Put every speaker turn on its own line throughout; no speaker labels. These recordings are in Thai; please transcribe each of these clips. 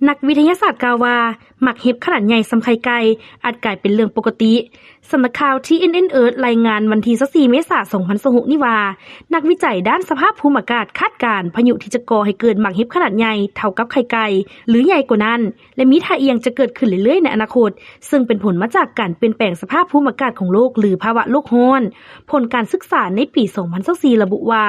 นักวิทยาศาสตร์กล่าวว่าหมักเห็บขนาดใหญ่สำไข่ไก่อาจกลายเป็นเรื่องปกติสำนักข่าว TNN Earth รายงานวันที่24 เมษายน 2026 นี้ว่านักวิจัยด้านสภาพภูมิอากาศคาดการณ์พายุที่จะก่อให้เกิดหมักเห็บขนาดใหญ่เท่ากับไข่ไก่หรือใหญ่กว่านั้นและมีท่าเอียงจะเกิดขึ้นเรื่อยๆในอนาคตซึ่งเป็นผลมาจากการเปลี่ยนแปลงสภาพภูมิอากาศของโลกหรือภาวะโลกร้อนผลการศึกษาในปี 2024 ระบุว่า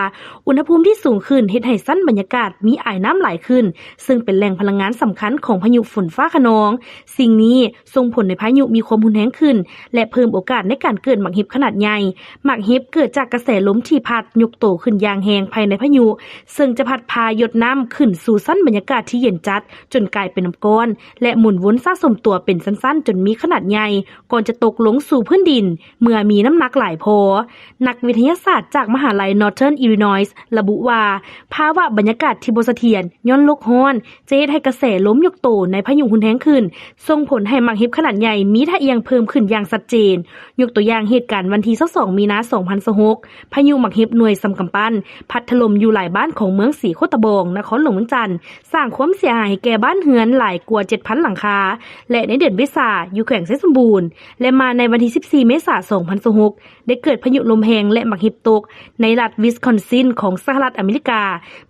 อุณหภูมิที่สูงขึ้นเฮ็ดให้ชั้นบรรยากาศมีไอน้ำไหลขึ้นซึ่งเป็นแหล่งพลังงานสำคัญของพายุฝนฟ้าคะนองสิ่งนี้ส่งผลให้พายุมีความรุนแรงขึ้นและเพิ่มโอกาสในการเกิดหมักเห็บขนาดใหญ่หมักเห็บเกิดจากกระแสลมที่พัดยกโตขึ้นอย่างแรงภายในพายุซึ่งจะพัดพาหยดน้ำขึ้นสู่ชั้นบรรยากาศที่เย็นจัดจนกลายเป็นน้ำก้อนและหมุนวนสะสมตัวเป็นสั้นๆจนมีขนาดใหญ่ก่อนจะตกลงสู่พื้นดินเมื่อมีน้ำหนักหลายพอนักวิทยาศาสตร์จากมหาลัย Northern Illinois ระบุว่าภาวะบรรยากาศที่บ่เสถียรย้อนโลกร้อนจะเฮ็ดให้กระแสลมยกโตในพายุรุนแรงขึ้นส่งผลให้หมักเห็บขนาดใหญ่มีท่าเอียงเพิ่มขึ้นอย่างชัดเจนยกตัวอย่างเหตุการณ์วันที่22 มีนาคม 2026พายุหมักเห็บหน่วยสำกำปั้นพัดถล่มอยู่หลายบ้านของเมืองศรีโคตะบองนครหลวงเมืองจันทน์สร้างความเสียหายแก่บ้านเรือนหลายกว่า 7,000 หลังคาและในเดือนเมษายนอยู่แขวงไชยสมบูรณ์และมาในวันที่14 เมษายน 2026ได้เกิดพายุลมแรงและหมักเห็บตกในรัฐวิสคอนซินของสหรัฐอเมริกา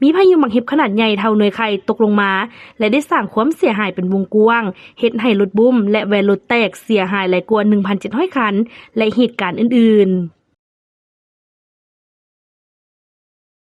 มีพายุหมักเห็บขนาดใหญ่เท่าหน่วยไข่ตกลงมาและได้สร้างความเสียหายเป็นวงกว้างเฮ็ดให้รถบุ้มและแวนรถแตกเสียหายหลายกว่า 1,700 คันและเหตุการณ์อื่นๆ